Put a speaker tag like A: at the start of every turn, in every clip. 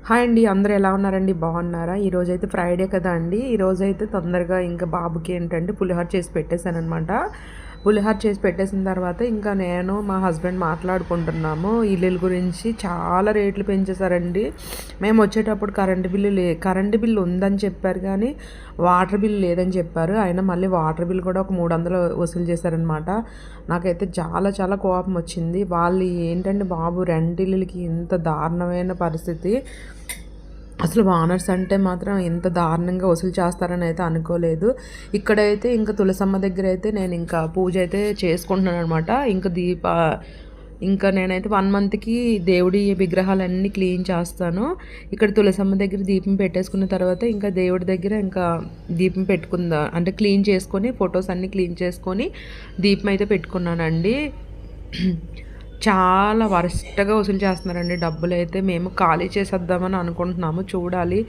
A: Hi అండి, అందరూ ఎలా ఉన్నారండి? బాగున్నారా? ఈరోజైతే ఫ్రైడే కదా అండి. ఈరోజైతే తొందరగా ఇంకా బాబుకి ఏంటంటే పులిహోర చేసి పెట్టేశాననమాట. పులిహోర చేసి పెట్టేసిన తర్వాత ఇంకా నేను మా హస్బెండ్ మాట్లాడుకుంటున్నాము ఇల్లుల గురించి. చాలా రేట్లు పెంచేశారండి. మేము వచ్చేటప్పుడు కరెంటు బిల్లు ఉందని చెప్పారు, కానీ వాటర్ బిల్ లేదని చెప్పారు. అయినా మళ్ళీ వాటర్ బిల్ కూడా ఒక 300 వసూలు చేశారనమాట. నాకైతే చాలా చాలా కోపం వచ్చింది. వాళ్ళు ఏంటంటే బాబు రెంటిల్లులకి ఇంత దారుణమైన పరిస్థితి. అసలు ఓనర్స్ అంటే మాత్రం ఇంత దారుణంగా వసూలు చేస్తారని అయితే అనుకోలేదు. ఇక్కడైతే ఇంకా తులసమ్మ దగ్గర అయితే నేను ఇంకా పూజ అయితే చేసుకుంటున్నాను అనమాట. ఇంకా నేనైతే 1 మంత్కి దేవుడి విగ్రహాలన్నీ క్లీన్ చేస్తాను. ఇక్కడ తులసమ్మ దగ్గర దీపం పెట్టేసుకున్న తర్వాత ఇంకా దేవుడి దగ్గర ఇంకా దీపం పెట్టుకుందా అంటే క్లీన్ చేసుకొని ఫొటోస్ అన్నీ క్లీన్ చేసుకొని దీపం అయితే పెట్టుకున్నానండి. చాలా వరస్ట్‌గా వసూలు చేస్తున్నారండి డబ్బులైతే. మేము ఖాళీ చేసేద్దామని అనుకుంటున్నాము. చూడాలి.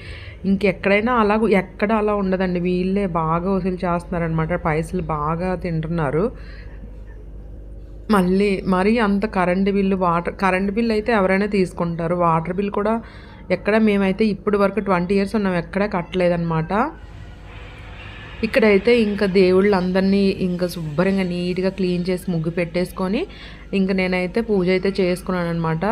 A: ఇంకెక్కడైనా ఎక్కడ అలా ఉండదండి. వీళ్ళే బాగా వసూలు చేస్తున్నారనమాట. పైసలు బాగా తింటున్నారు. మరీ అంత కరెంట్ బిల్ అయితే ఎవరైనా తీసుకుంటారు. వాటర్ బిల్ కూడా మేమైతే ఇప్పటి వరకు 20 ఇయర్స్ ఉన్నాం, ఎక్కడా కట్టలేదనమాట. ఇక్కడైతే ఇంకా దేవుళ్ళందరినీ ఇంకా శుభ్రంగా నీట్గా క్లీన్ చేసి ముగ్గు పెట్టేసుకొని ఇంకా నేనైతే పూజ అయితే చేసుకున్నాను అనమాట.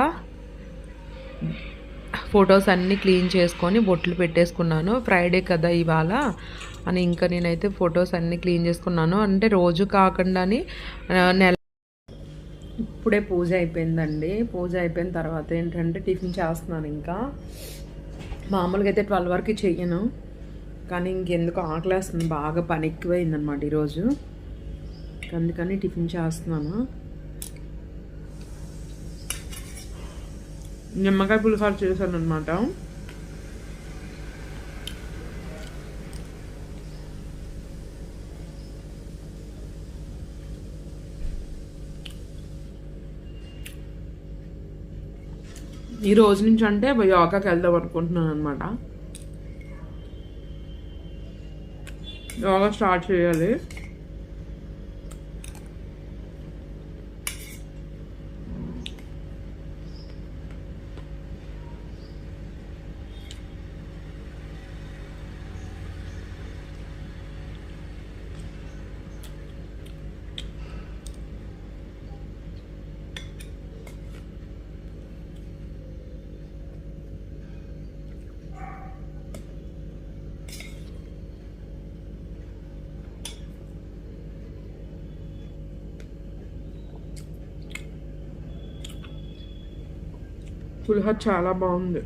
A: ఫొటోస్ అన్నీ క్లీన్ చేసుకొని బొట్లు పెట్టేసుకున్నాను. ఫ్రైడే కదా ఇవాళ అని ఇంకా నేనైతే ఫొటోస్ అన్నీ క్లీన్ చేసుకున్నాను. అంటే రోజు కాకుండాని ఇప్పుడే పూజ అయిపోయిందండి. పూజ అయిపోయిన తర్వాత ఏంటంటే టిఫిన్ చేస్తున్నాను. ఇంకా మామూలుగా అయితే 12 వరకు చెయ్యను, కానీ ఇంకెందుకు ఆకలేస్తుంది. బాగా పని ఎక్కువైందనమాట ఈరోజు. అందుకని టిఫిన్ చేస్తున్నాను. నిమ్మకాయ పులిహోర చేశాను అనమాట. ఈ రోజు నుంచి అంటే యోగాకి వెళ్దాం అనుకుంటున్నాను అనమాట. యోగా స్టార్ట్ చేయాలి. పులిహోర చాలా బాగుంది.